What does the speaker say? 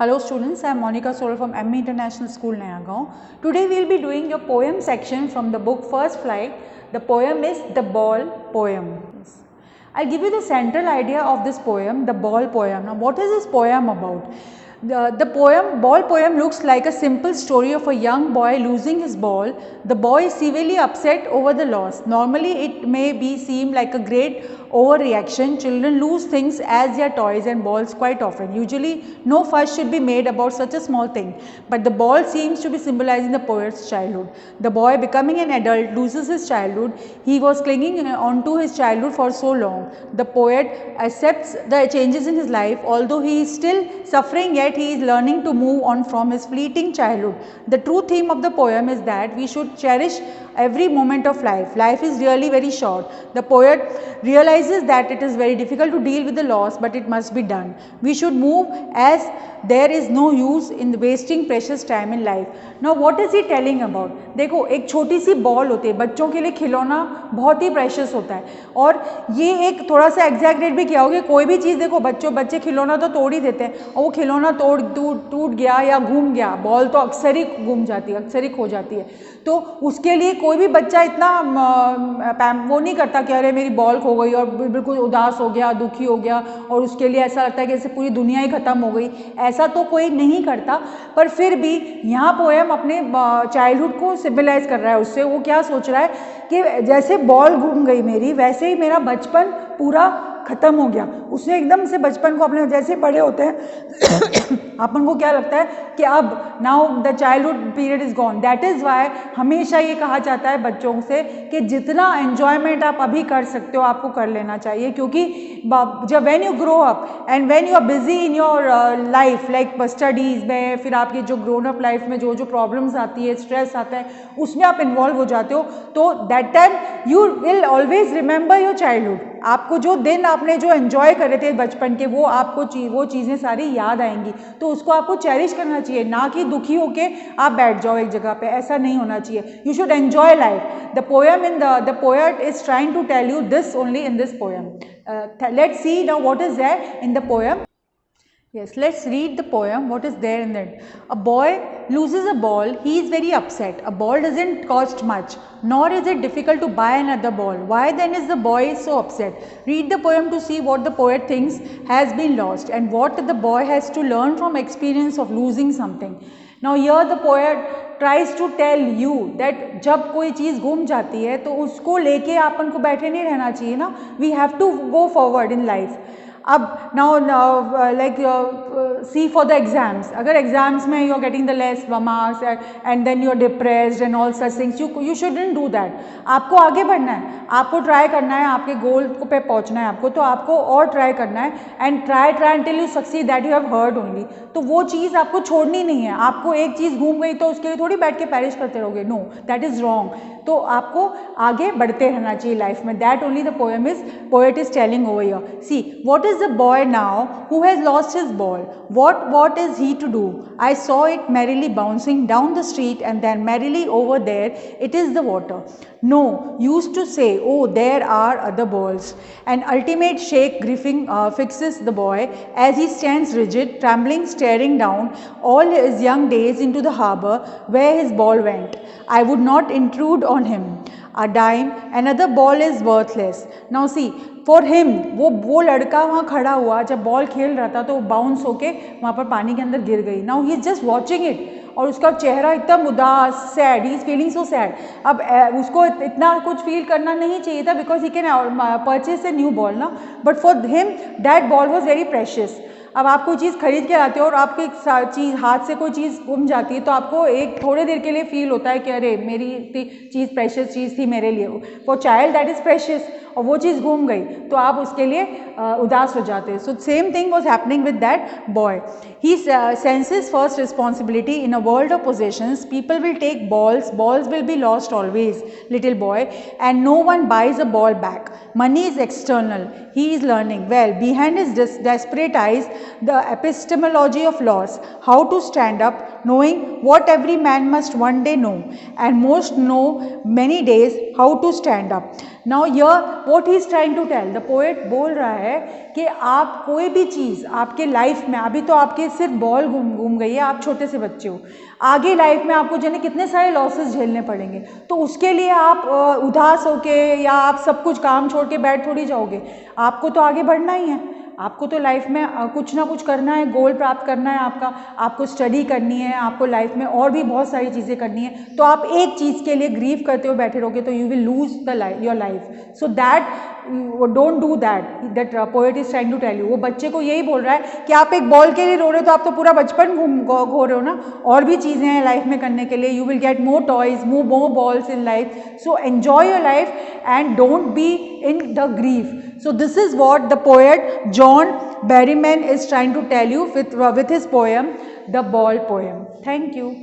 Hello students, I am Monica Sorrell from ME International School, Nayagaon. Today we will be doing your poem section from the book First Flight. The poem is The Ball Poem. I'll give you the central idea of this poem, the ball poem. Now what is this poem about? The ball poem looks like a simple story of a young boy losing his ball. The boy is severely upset over the loss. Normally it may be seem like a great overreaction. Children lose things as their toys and balls quite often. Usually no fuss should be made about such a small thing. But the ball seems to be symbolizing the poet's childhood. The boy, becoming an adult, loses his childhood. He was clinging onto his childhood for so long. The poet accepts the changes in his life. Although he is still suffering, yet he is learning to move on from his fleeting childhood. The true theme of the poem is that we should cherish every moment of life. Life is really very short. The poet realizes that it is very difficult to deal with the loss, but it must be done. We should move as there is no use in wasting precious time in life. Now what is he telling about? देखो, एक छोटी सी ball होती है, बच्चों के लिए खिलौना बहुत ही प्रेशियस होता है और ये एक थोड़ा सा एग्जैक्ट भी किया होगा. कोई भी चीज़ देखो, बच्चे खिलौना तो तोड़ ही देते हैं और वो खिलौना टूट गया या घूम गया, बॉल तो अक्सर ही घूम जाती है, अक्सर ही खो जाती है. तो उसके लिए कोई भी बच्चा इतना वो नहीं करता कि अरे मेरी बॉल खो गई और बिल्कुल उदास हो गया, दुखी हो गया और उसके लिए ऐसा लगता है कि जैसे पूरी दुनिया ही खत्म हो गई. ऐसा तो कोई नहीं करता. पर फिर भी यहाँ पोएम अपने चाइल्डहुड को सिम्बलाइज कर रहा है. उससे वो क्या सोच रहा है कि जैसे बॉल घूम गई मेरी, वैसे ही मेरा बचपन पूरा खत्म हो गया. उसने एकदम से बचपन को, अपने जैसे बड़े होते हैं अपन को क्या लगता है कि अब now the childhood period is gone. That is why हमेशा ये कहा जाता है बच्चों से कि जितना एन्जॉयमेंट आप अभी कर सकते हो आपको कर लेना चाहिए, क्योंकि जब when you grow up and when you are busy in your life like studies में, फिर आपकी जो ग्रोन अप लाइफ में जो प्रॉब्लम्स आती है, स्ट्रेस आता है, उसमें आप इन्वॉल्व हो जाते हो. तो that time you will always remember your childhood. आपको जो दिन आपने जो एंजॉय करे थे बचपन के, वो आपको वो चीज़ें सारी याद आएंगी. तो उसको आपको चेरिश करना चाहिए, ना कि दुखी होके आप बैठ जाओ एक जगह पे. ऐसा नहीं होना चाहिए. You should enjoy life. The poem the poet is trying to tell you this only in this poem. Let's see now what is there in the poem. Yes, let's read the poem. What is there in it? A boy loses a ball. He is very upset. A ball doesn't cost much, nor is it difficult to buy another ball. Why then is the boy so upset? Read the poem to see what the poet thinks has been lost and what the boy has to learn from experience of losing something. Now here the poet tries to tell you that जब कोई चीज़ गुम जाती है तो उसको लेके अपन को बैठे नहीं रहना चाहिए ना. We have to go forward in life. अब now like see for the exams. अगर exams में you are getting the less marks and then you are depressed and all such things, you shouldn't do that. आपको आगे बढ़ना है, आपको try करना है, आपके गोल पे पहुंचना है आपको, तो आपको और ट्राई करना है. And try until you succeed that you have heard only. तो वो चीज़ आपको छोड़नी नहीं है. आपको एक चीज़ घूम गई तो उसके लिए थोड़ी बैठ के पेरिश करते रहोगे. No, that is wrong. तो आपको आगे बढ़ते रहना चाहिए लाइफ में. That only the poet is telling over here. See what is the boy now who has lost his ball. what is he to do? I saw it merrily bouncing down the street and then merrily over there it is the water. No, used to say, oh, there are other balls. An ultimate shake gripping fixes the boy as he stands rigid, trembling, staring down all his young days into the harbor where his ball went. I would not intrude on him. A dime, another ball is worthless. Now see, for him, वो लड़का वहाँ खड़ा हुआ, जब ball खेल रहा था तो वो बाउंस होके वहाँ पर पानी के अंदर गिर गई. Now he is just watching it और उसका चेहरा एकदम उदास, sad, he is feeling so sad. अब उसको इतना कुछ फील करना नहीं चाहिए था because he can purchase a new ball ना. But for him that ball was very precious. अब आप कोई चीज़ खरीद के लाते हो और आपको एक चीज़ हाथ से कोई चीज़ गुम जाती है तो आपको एक थोड़े देर के लिए फील होता है कि अरे मेरी चीज़ प्रेशियस चीज़ थी मेरे लिए. For child that is precious और वो चीज़ घूम गई तो आप उसके लिए उदास हो जाते हैं. So same thing was happening with that boy. He senses first responsibility in a world of possessions. People will take balls will be lost always, little boy, and no one buys a ball back. Money is external. He is learning. Well, behind his desperate eyes, the epistemology of loss, how to stand up, knowing what every man must one day know, and most know many days how to stand up. Now yeah what he is trying to tell, the poet बोल रहा है कि आप कोई भी चीज़ आपके life में, अभी तो आपके सिर्फ बॉल घूम गई है, आप छोटे से बच्चे हो, आगे लाइफ में आपको जाने कितने सारे लॉसेस झेलने पड़ेंगे, तो उसके लिए आप उदास होके या आप सब कुछ काम छोड़ के बैठ थोड़ी जाओगे, आपको तो आगे बढ़ना ही है, आपको तो लाइफ में कुछ ना कुछ करना है, गोल प्राप्त करना है आपका, आपको स्टडी करनी है, आपको लाइफ में और भी बहुत सारी चीज़ें करनी है, तो आप एक चीज़ के लिए ग्रीव करते हो बैठे रहोगे तो you will lose the your life, so that don't do that poet is trying to tell you. वो बच्चे को यही बोल रहा है कि आप एक बॉल के लिए रो रहे हो तो आप तो पूरा बचपन घो रहे हो ना, और भी चीज़ें हैं लाइफ में करने के लिए, you will get more toys, more balls in life, so enjoy your life and don't be in the grief. So this is what the poet John Berryman is trying to tell you with his poem, The Ball Poem. Thank you.